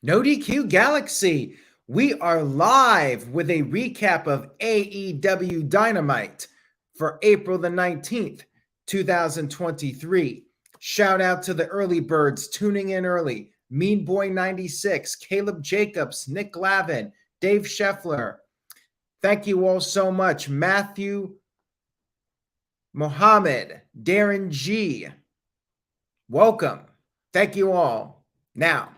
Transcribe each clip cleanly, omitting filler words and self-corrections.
No DQ Galaxy. We are live with a recap of AEW Dynamite for April the 19th, 2023. Shout out to the early birds tuning in early. Mean Boy 96, Caleb Jacobs, Nick Lavin, Dave Scheffler. Thank you all so much. Matthew Mohammed, Darren G. Welcome. Thank you all. Now,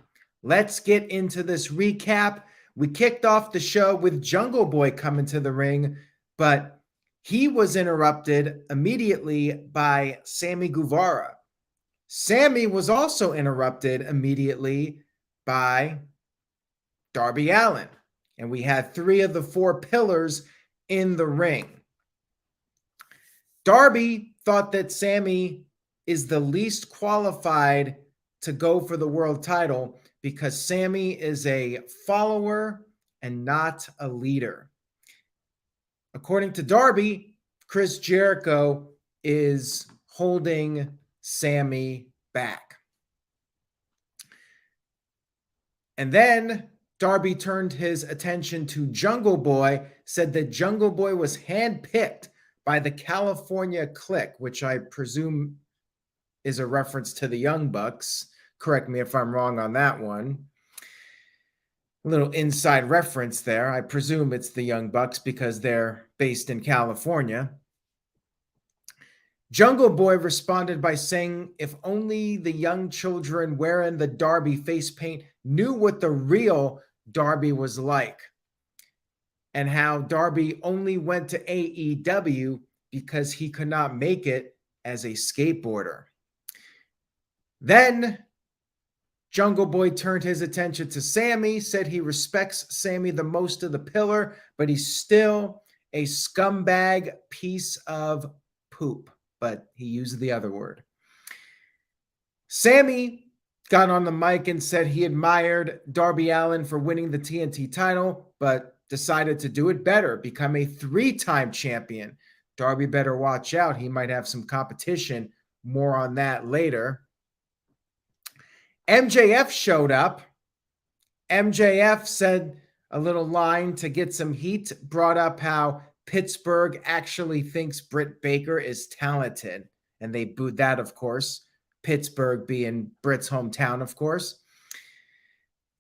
let's get into this recap. We kicked off the show with Jungle Boy coming to the ring, but he was interrupted immediately by Sammy Guevara. Sammy was also interrupted immediately by Darby Allin. And we had 3 of the 4 pillars in the ring. Darby thought that Sammy is the least qualified to go for the world title because Sammy is a follower and not a leader. According to Darby, Chris Jericho is holding Sammy back. And then Darby turned his attention to Jungle Boy, said that Jungle Boy was handpicked by the California Clique, which I presume is a reference to the Young Bucks. Correct me if I'm wrong on that one. A little inside reference there. I presume it's the Young Bucks because they're based in California. Jungle Boy responded by saying if only the young children wearing the Darby face paint knew what the real Darby was like, and how Darby only went to AEW because he could not make it as a skateboarder. Then Jungle Boy turned his attention to Sammy, said he respects Sammy the most of the pillar, but he's still a scumbag piece of poop. But he used the other word. Sammy got on the mic and said he admired Darby Allin for winning the TNT title, but decided to do it better, become a 3-time champion. Darby better watch out. He might have some competition. More on that later. MJF showed up. MJF said a little line to get some heat, brought up how Pittsburgh actually thinks Britt Baker is talented. And they booed that, of course. Pittsburgh being Britt's hometown, of course.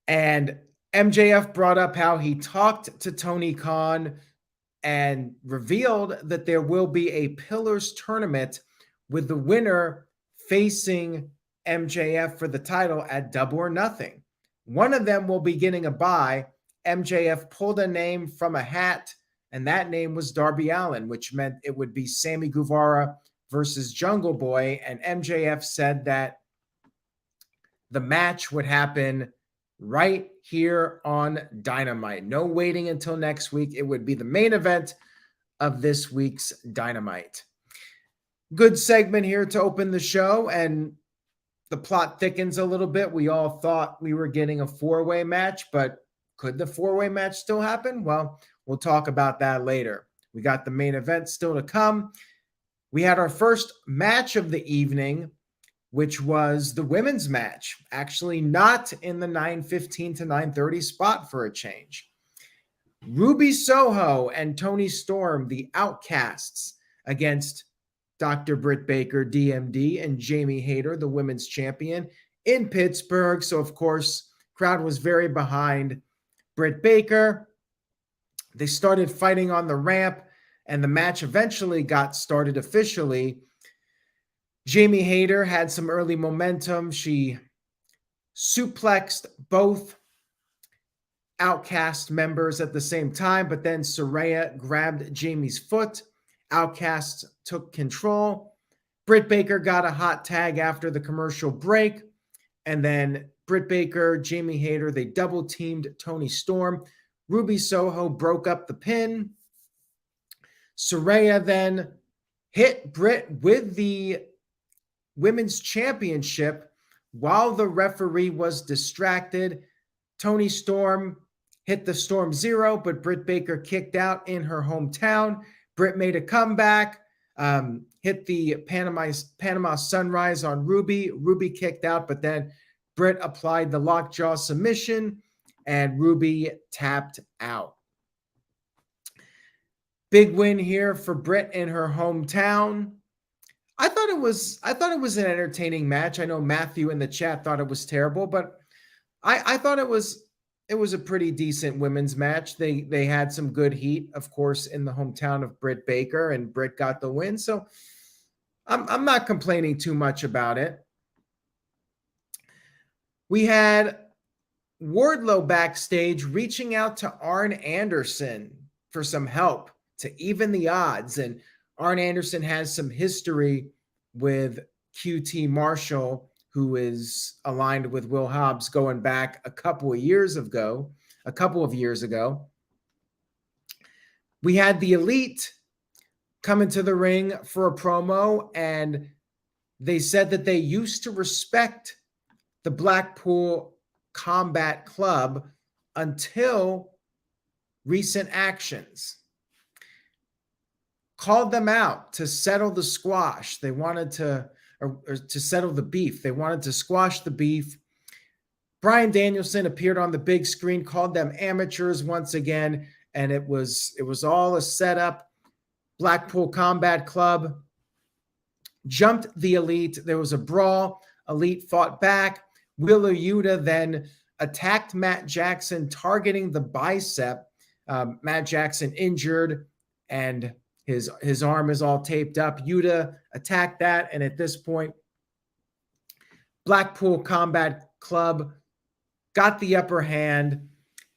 And MJF brought up how he talked to Tony Khan and revealed that there will be a Pillars tournament with the winner facing MJF for the title at Double or Nothing. One of them will be getting a bye. MJF pulled a name from a hat, and that name was Darby Allin, which meant it would be Sammy Guevara versus Jungle Boy. And MJF said that the match would happen right here on Dynamite. No waiting until next week. It would be the main event of this week's Dynamite. Good segment here to open the show, and the plot thickens a little bit. We all thought we were getting a 4-way match, but could the 4-way match still happen? Well, we'll talk about that later. We got the main event still to come. We had our first match of the evening, which was the women's match. Actually, not in the 9:15 to 9:30 spot for a change. Ruby Soho and Toni Storm, the Outcasts, against Dr. Britt Baker, DMD, and Jamie Hayter, the women's champion, in Pittsburgh. So, of course, crowd was very behind Britt Baker. They started fighting on the ramp, and the match eventually got started officially. Jamie Hayter had some early momentum. She suplexed both Outcast members at the same time, but then Saraya grabbed Jamie's foot. Outcasts took control. Britt Baker got a hot tag after the commercial break, and then Britt Baker, Jamie Hayter, they double teamed Toni Storm. Ruby Soho broke up the pin. Saraya then hit Britt with the women's championship while the referee was distracted. Toni Storm hit the Storm Zero, but Britt Baker kicked out in her hometown. Britt made a comeback, hit the Panama Sunrise on Ruby. Ruby kicked out, but then Britt applied the lockjaw submission, and Ruby tapped out. Big win here for Britt in her hometown. I thought it was an entertaining match. I know Matthew in the chat thought it was terrible, but I thought it was a pretty decent women's match. They had some good heat, of course, in the hometown of Britt Baker, and Britt got the win. So I'm not complaining too much about it. We had Wardlow backstage reaching out to Arn Anderson for some help to even the odds. And Arn Anderson has some history with QT Marshall, who is aligned with Will Hobbs going back a couple of years ago. We had the Elite come into the ring for a promo, and they said that they used to respect the Blackpool Combat Club until recent actions. Called them out to settle the squash. They wanted to, or to settle the beef. They wanted to squash the beef. Bryan Danielson appeared on the big screen, called them amateurs once again, and it was all a setup. Blackpool Combat Club jumped the Elite. There was a brawl. Elite fought back. Wheeler Yuta then attacked Matt Jackson, targeting the bicep. Matt Jackson injured, and his arm is all taped up. Yuta attacked that, and at this point, Blackpool Combat Club got the upper hand,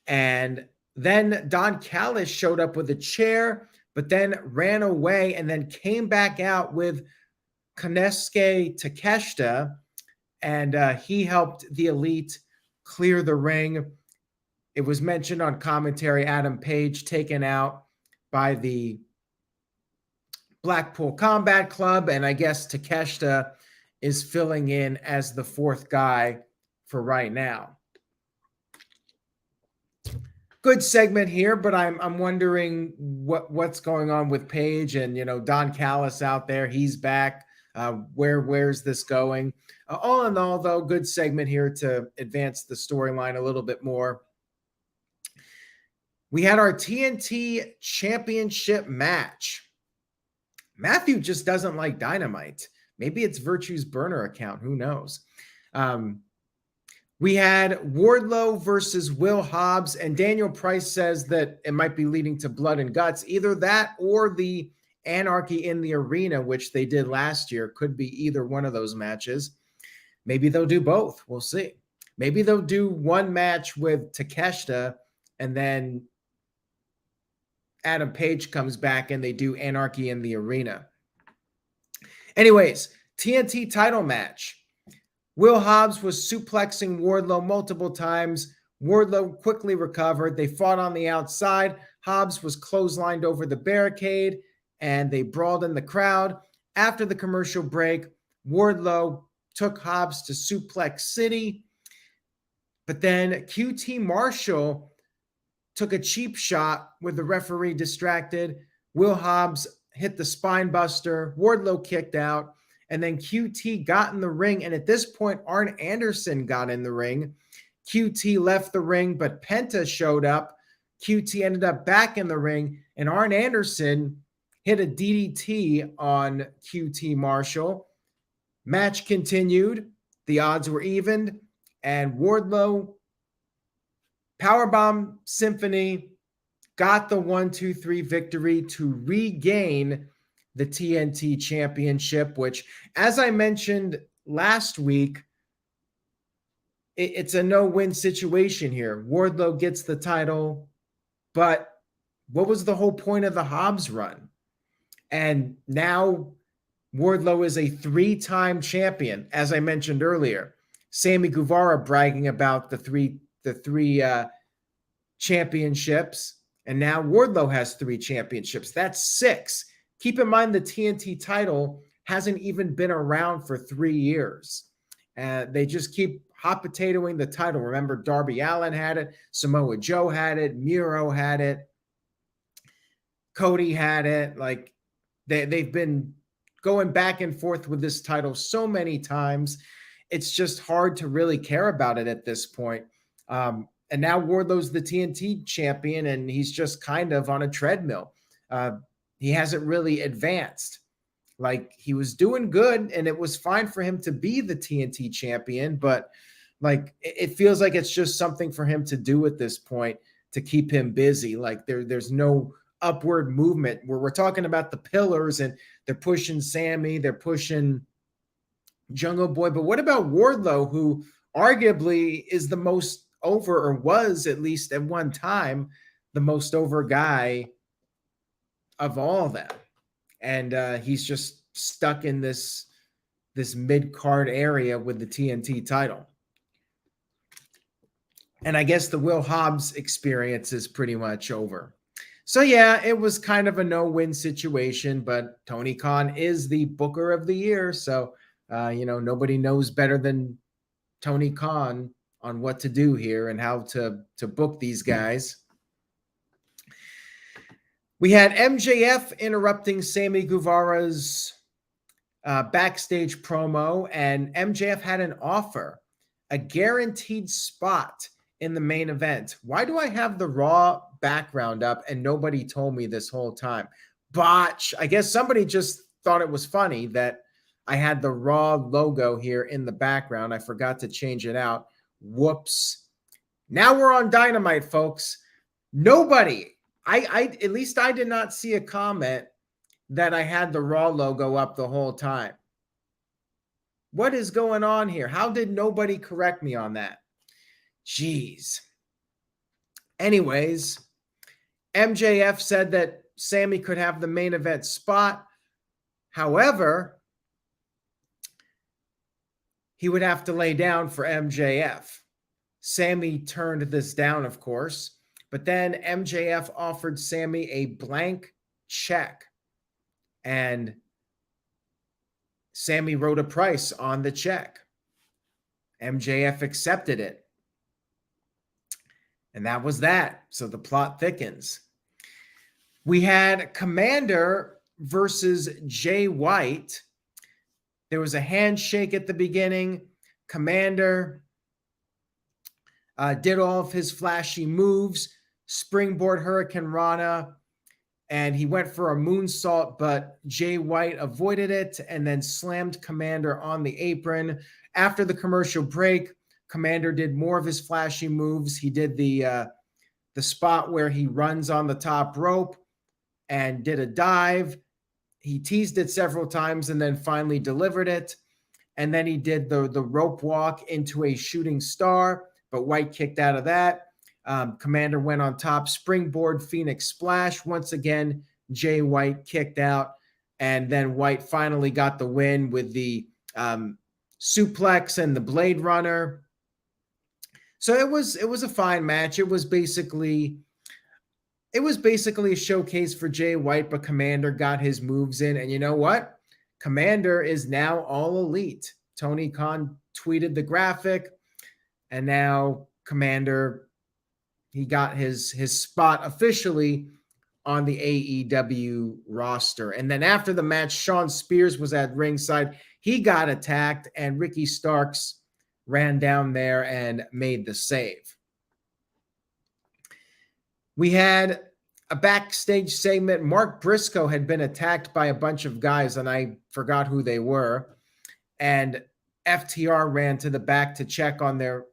and then Don Callis showed up with a chair, but then ran away and then came back out with Konosuke Takeshita, and he helped the Elite clear the ring. It was mentioned on commentary, Adam Page taken out by the Blackpool Combat Club, and I guess Takeshita is filling in as the fourth guy for right now. Good segment here, but I'm wondering what's going on with Page, and Don Callis out there. He's back. Where's this going? All in all, though, good segment here to advance the storyline a little bit more. We had our TNT Championship match. Matthew just doesn't like Dynamite. Maybe it's Virtue's burner account. Who knows? We had Wardlow versus Will Hobbs, and Daniel Price says that it might be leading to blood and guts. Either that or the Anarchy in the Arena, which they did last year. Could be either one of those matches. Maybe they'll do both. We'll see. Maybe they'll do one match with Takeshita, and then Adam Page comes back and they do Anarchy in the Arena. Anyways, TNT title match. Will Hobbs was suplexing Wardlow multiple times. Wardlow quickly recovered. They fought on the outside. Hobbs was clotheslined over the barricade, and they brawled in the crowd. After the commercial break, Wardlow took Hobbs to Suplex City. But then QT Marshall took a cheap shot with the referee distracted. Will Hobbs hit the spine buster. Wardlow kicked out. And then QT got in the ring. And at this point, Arn Anderson got in the ring. QT left the ring, but Penta showed up. QT ended up back in the ring. And Arn Anderson hit a DDT on QT Marshall. Match continued. The odds were evened. And Wardlow, Powerbomb Symphony, got the 1-2-3 victory to regain the TNT Championship, which, as I mentioned last week, it's a no-win situation here. Wardlow gets the title, but what was the whole point of the Hobbs run? And now Wardlow is a 3-time champion, as I mentioned earlier. Sammy Guevara bragging about the three championships, and now Wardlow has 3 championships. That's 6. Keep in mind the TNT title hasn't even been around for 3 years. They just keep hot potatoing the title. Remember, Darby Allin had it, Samoa Joe had it, Miro had it, Cody had it. Like they've been going back and forth with this title so many times. it's just hard to really care about it at this point. And now Wardlow's the TNT champion, and he's just kind of on a treadmill. He hasn't really advanced. Like, he was doing good, and it was fine for him to be the TNT champion, but like, it feels like it's just something for him to do at this point to keep him busy. Like, there's no upward movement where we're talking about the pillars and they're pushing Sammy, they're pushing Jungle Boy. But what about Wardlow, who arguably is the most over, or was at least at one time the most over guy of all of them? And he's just stuck in this mid-card area with the TNT title. And I guess the Will Hobbs experience is pretty much over. So yeah, it was kind of a no-win situation, but Tony Khan is the Booker of the Year. So, nobody knows better than Tony Khan on what to do here and how to book these guys. We had MJF interrupting Sammy Guevara's backstage promo, and MJF had an offer, a guaranteed spot in the main event. Why do I have the Raw background up and nobody told me this whole time? Botch. I guess somebody just thought it was funny that I had the Raw logo here in the background. I forgot to change it out. Whoops. Now we're on Dynamite, folks. Nobody, at least I did not see a comment that I had the Raw logo up the whole time. What is going on here? How did nobody correct me on that? Jeez. Anyways, MJF said that Sammy could have the main event spot. However, he would have to lay down for MJF. Sammy turned this down, of course, but then MJF offered Sammy a blank check, and Sammy wrote a price on the check. MJF accepted it. And that was that. So the plot thickens. We had Komander versus Jay White. There was a handshake at the beginning. Komander did all of his flashy moves, springboard Hurricane Rana, and he went for a moonsault, but Jay White avoided it and then slammed Komander on the apron. After the commercial break, Komander did more of his flashy moves. He did the spot where he runs on the top rope and did a dive. He teased it several times and then finally delivered it. And then he did the rope walk into a shooting star, but White kicked out of that. Komander went on top, springboard Phoenix Splash. Once again, Jay White kicked out. And then White finally got the win with the suplex and the Blade Runner. So it was a fine match. It was basically a showcase for Jay White, but Komander got his moves in. And you know what? Komander is now all elite. Tony Khan tweeted the graphic, and now Komander, he got his spot officially on the AEW roster. And then after the match, Shawn Spears was at ringside. He got attacked, and Ricky Starks ran down there and made the save. We had a backstage segment. Mark Briscoe had been attacked by a bunch of guys, and I forgot who they were. And FTR ran to the back to check on their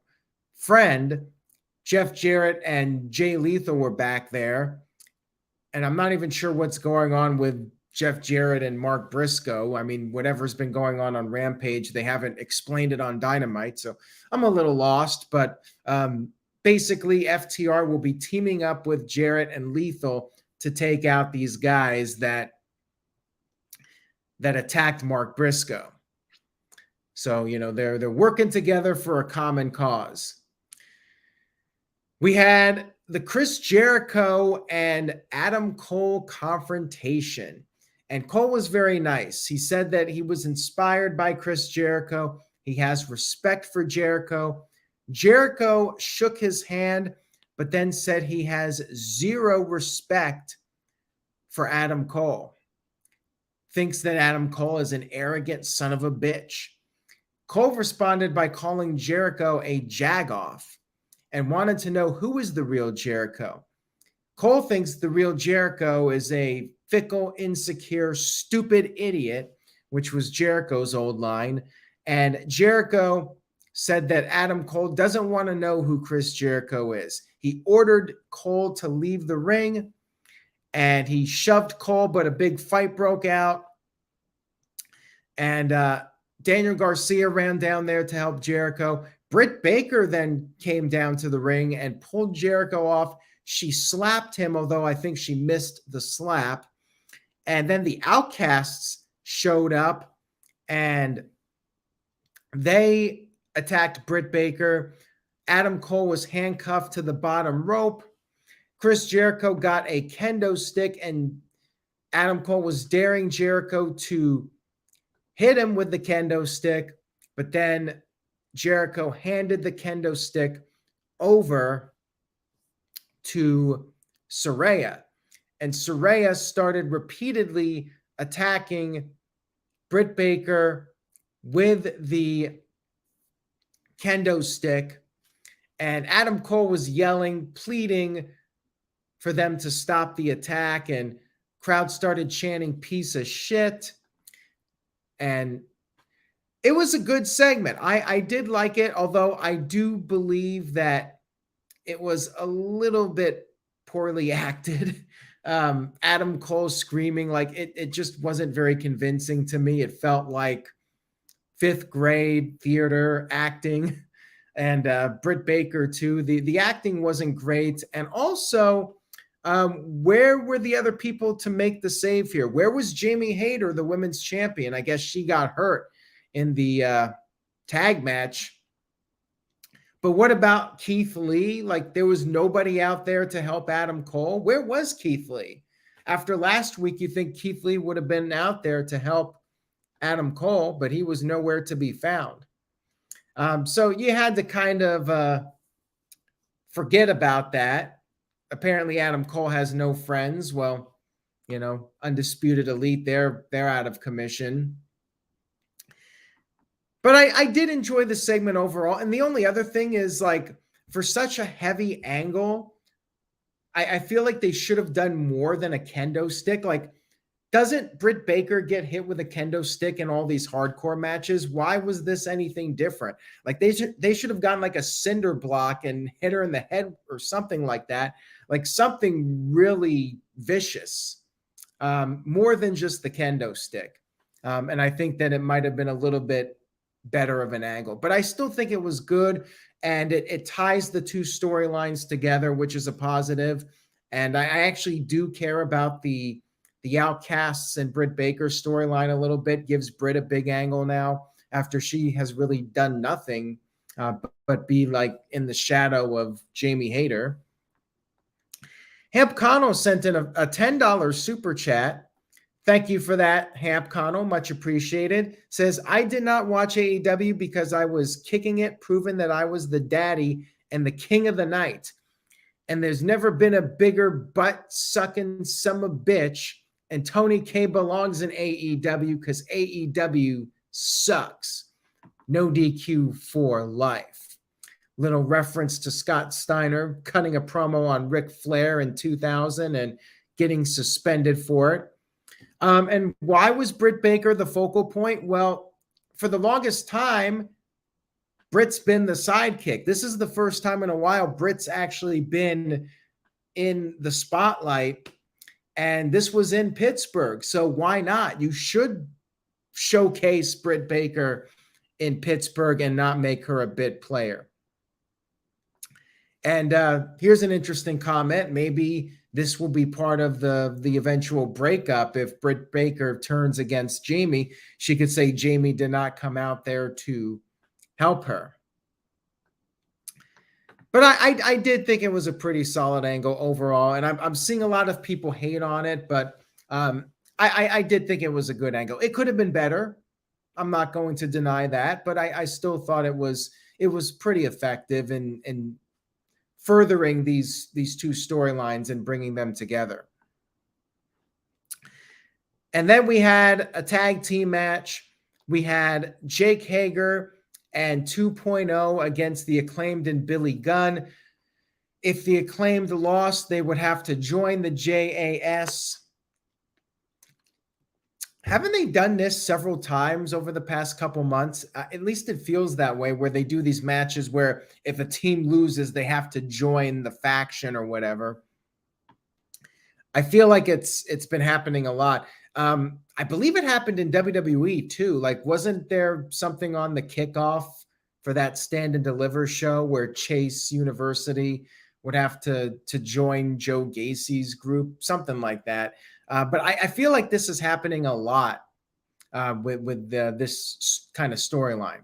friend. Jeff Jarrett and Jay Lethal were back there. And I'm not even sure what's going on with Jeff Jarrett and Mark Briscoe. I mean, whatever's been going on Rampage, they haven't explained it on Dynamite. So I'm a little lost, but basically FTR will be teaming up with Jarrett and Lethal to take out these guys that attacked Mark Briscoe. So, they're working together for a common cause. We had the Chris Jericho and Adam Cole confrontation. And Cole was very nice. He said that he was inspired by Chris Jericho. He has respect for Jericho. Jericho shook his hand, but then said he has zero respect for Adam Cole. Thinks that Adam Cole is an arrogant son of a bitch. Cole responded by calling Jericho a jagoff and wanted to know who is the real Jericho. Cole thinks the real Jericho is a fickle, insecure, stupid idiot, which was Jericho's old line. And Jericho said that Adam Cole doesn't want to know who Chris Jericho is. He ordered Cole to leave the ring, and he shoved Cole, but a big fight broke out. And Daniel Garcia ran down there to help Jericho. Britt Baker then came down to the ring and pulled Jericho off. She slapped him, although I think she missed the slap. And then the Outcasts showed up, and they attacked Britt Baker. Adam Cole was handcuffed to the bottom rope. Chris Jericho got a kendo stick, and Adam Cole was daring Jericho to hit him with the kendo stick, but then Jericho handed the kendo stick over to Saraya. And Saraya started repeatedly attacking Britt Baker with the kendo stick. And Adam Cole was yelling, pleading for them to stop the attack. And crowd started chanting, piece of shit. And it was a good segment. I did like it, although I do believe that it was a little bit poorly acted. Adam Cole screaming, like it just wasn't very convincing to me. It felt like fifth grade theater acting. And Britt Baker too. The acting wasn't great. And also, where were the other people to make the save here? Where was Jamie Hayter, the women's champion? I guess she got hurt in the tag match. But what about Keith Lee? Like, there was nobody out there to help Adam Cole. Where was Keith Lee? After last week, you think Keith Lee would have been out there to help Adam Cole, but he was nowhere to be found. So you had to kind of forget about that. Apparently, Adam Cole has no friends. Well, you know, Undisputed Elite, they're out of commission. But I did enjoy the segment overall. And the only other thing is, like, for such a heavy angle, I feel like they should have done more than a kendo stick. Like, doesn't Britt Baker get hit with a kendo stick in all these hardcore matches? Why was this anything different? Like, they should have gotten like a cinder block and hit her in the head or something like that. Like something really vicious, more than just the kendo stick. And I think that it might have been a little bit better of an angle, but I still think it was good. And it ties the two storylines together, which is a positive. And I actually do care about the Outcasts and Britt Baker storyline a little bit. Gives Britt a big angle now after she has really done nothing but be like in the shadow of Jamie Hayter. Hamp Connell sent in a $10 super chat. Thank you for that, Hamp Connell. Much appreciated. Says, I did not watch AEW because I was kicking it, proving that I was the daddy and the king of the night. And there's never been a bigger butt-sucking son of a bitch. And Tony K belongs in AEW because AEW sucks. No DQ for life. Little reference to Scott Steiner cutting a promo on Ric Flair in 2000 and getting suspended for it. And why was Britt Baker the focal point? Well, for the longest time, Britt's been the sidekick. This is the first time in a while Britt's actually been in the spotlight, and this was in Pittsburgh. So why not? You should showcase Britt Baker in Pittsburgh and not make her a bit player. And here's an interesting comment. Maybe this will be part of the eventual breakup. If Britt Baker turns against Jamie, she could say Jamie did not come out there to help her. But I did think it was a pretty solid angle overall. And I'm seeing a lot of people hate on it, but I did think it was a good angle. It could have been better. I'm not going to deny that, but I still thought it was pretty effective in furthering these two storylines and bringing them together. And then we had a tag team match. We had Jake Hager and 2.0 against the Acclaimed and Billy Gunn. If the Acclaimed lost, they would have to join the JAS. Haven't they done this several times over the past couple months? At least it feels that way, where they do these matches where if a team loses, they have to join the faction or whatever. I feel like it's been happening a lot. I believe it happened in WWE too. Like, wasn't there something on the kickoff for that Stand and Deliver show where Chase University would have to join Joe Gacy's group, something like that? But I feel like this is happening a lot with this kind of storyline.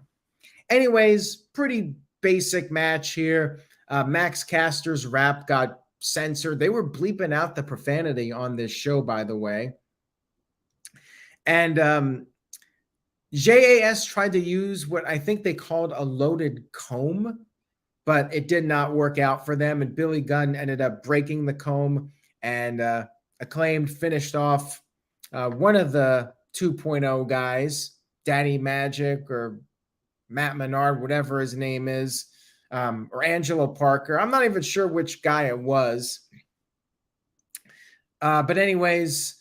Anyways, pretty basic match here. Max Caster's rap got censored. They were bleeping out the profanity on this show, by the way. And JAS tried to use what I think they called a loaded comb, but it did not work out for them. And Billy Gunn ended up breaking the comb, and Acclaimed finished off one of the 2.0 guys, Daddy Magic or Matt Menard, whatever his name is, or Angelo Parker. I'm not even sure which guy it was. But anyways,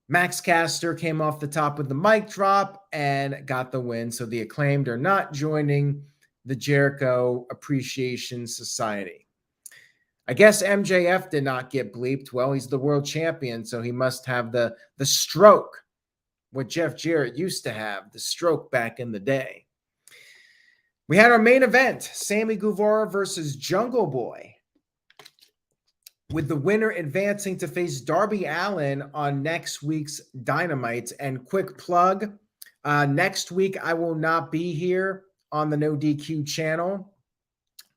Max Caster came off the top with the mic drop and got the win. So the Acclaimed are not joining the Jericho Appreciation Society. I guess MJF did not get bleeped. Well, he's the world champion, so he must have the stroke, what Jeff Jarrett used to have, the stroke back in the day. We had our main event, Sammy Guevara versus Jungle Boy, with the winner advancing to face Darby Allin on next week's Dynamite. And quick plug, next week I will not be here on the No DQ channel.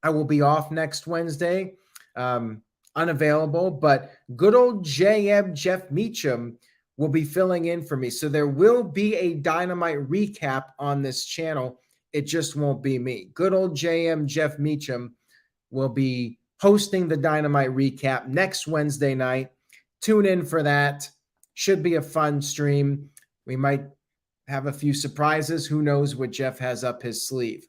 I will be off next Wednesday, unavailable, but good old JM Jeff Meacham will be filling in for me. So there will be a Dynamite recap on this channel. It just won't be me. Good old JM Jeff Meacham will be hosting the Dynamite recap next Wednesday night. Tune in for that. Should be a fun stream. We might have a few surprises. Who knows what Jeff has up his sleeve.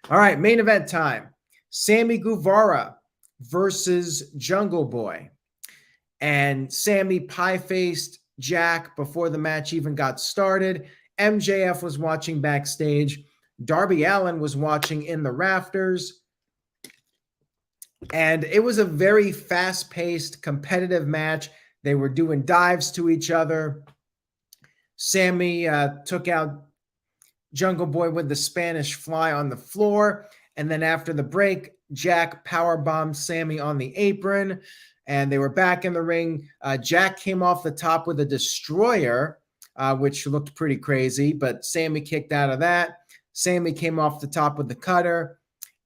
All right, main event time. Sammy Guevara versus Jungle Boy. And Sammy pie-faced Jack before the match even got started. MJF was watching backstage. Darby Allin was watching in the rafters. And it was a very fast-paced, competitive match. They were doing dives to each other. Sammy took out Jungle Boy with the Spanish Fly on the floor. And then after the break, Jack powerbombed Sammy on the apron. And they were back in the ring. Jack came off the top with a destroyer, which looked pretty crazy. But Sammy kicked out of that. Sammy came off the top with the cutter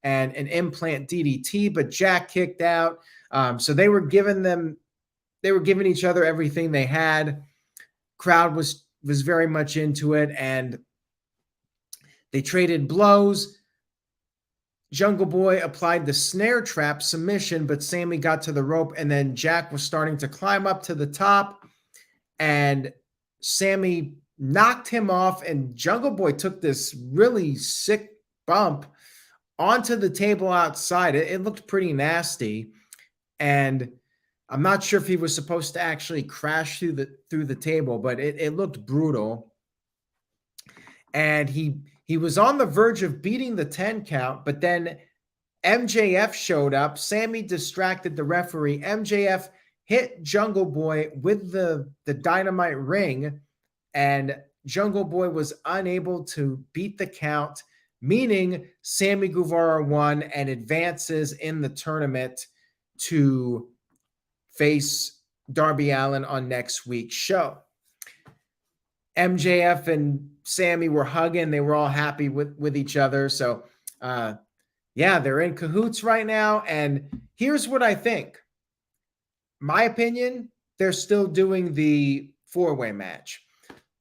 and an implant DDT, but Jack kicked out. So they were giving each other everything they had. Crowd was very much into it, and they traded blows. Jungle Boy applied the snare trap submission, but Sammy got to the rope, and then Jack was starting to climb up to the top, and Sammy knocked him off, and Jungle Boy took this really sick bump onto the table outside. It looked pretty nasty, and I'm not sure if he was supposed to actually crash through the table, but it looked brutal. And he was on the verge of beating the 10 count, but then MJF showed up. Sammy distracted the referee. MJF hit Jungle Boy with the Dynamite ring, and Jungle Boy was unable to beat the count, meaning Sammy Guevara won and advances in the tournament to face Darby Allin on next week's show. MJF and Sammy were hugging. They were all happy with each other. So, yeah, they're in cahoots right now. And here's what I think. My opinion, they're still doing the four-way match.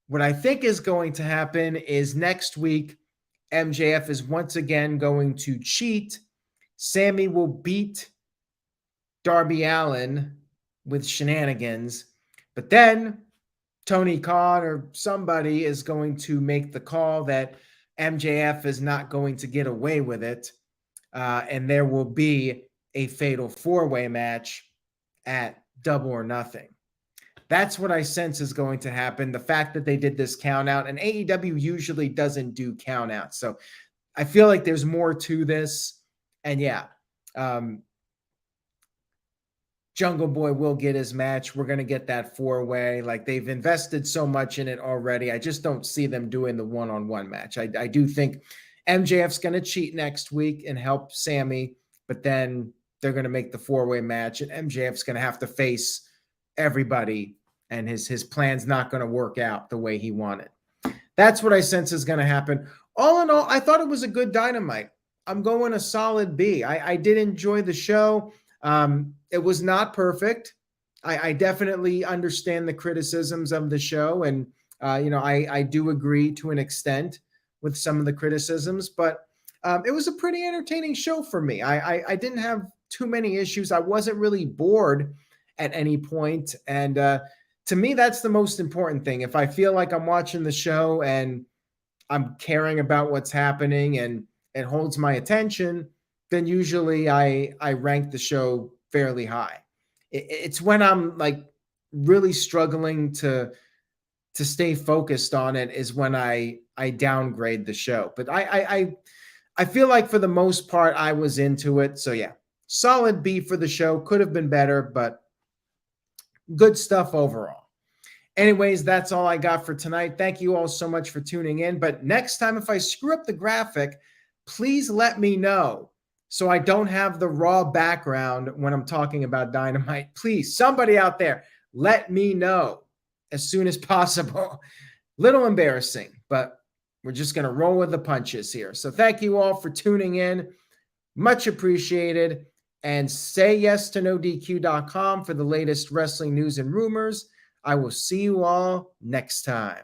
What I think is going to happen is next week, MJF is once again going to cheat. Sammy will beat Darby Allin with shenanigans. But then Tony Khan or somebody is going to make the call that MJF is not going to get away with it, and there will be a fatal four-way match at Double or Nothing. That's what I sense is going to happen. The fact that they did this count out, and AEW usually doesn't do count out. So I feel like there's more to this. And yeah, Jungle Boy will get his match. We're going to get that four-way. Like, they've invested so much in it already. I just don't see them doing the one-on-one match. I do think MJF's going to cheat next week and help Sammy, but then they're going to make the four-way match, and MJF's going to have to face everybody, and his plan's not going to work out the way he wanted. That's what I sense is going to happen. All in all, I thought it was a good Dynamite. I'm going a solid B. I did enjoy the show. It was not perfect. I definitely understand the criticisms of the show, and I do agree to an extent with some of the criticisms, but it was a pretty entertaining show for me. I didn't have too many issues. I wasn't really bored at any point, and to me, that's the most important thing. If I feel like I'm watching the show and I'm caring about what's happening and it holds my attention, then usually I rank the show fairly high. It's when I'm like really struggling to stay focused on it is when I downgrade the show. But I feel like for the most part I was into it. So yeah, solid B for the show. Could have been better, but good stuff overall. Anyways, that's all I got for tonight. Thank you all so much for tuning in. But next time, if I screw up the graphic, please let me know so I don't have the raw background when I'm talking about Dynamite. Please, somebody out there, let me know as soon as possible. Little embarrassing, but we're just going to roll with the punches here. So thank you all for tuning in. Much appreciated. And say yes to NoDQ.com for the latest wrestling news and rumors. I will see you all next time.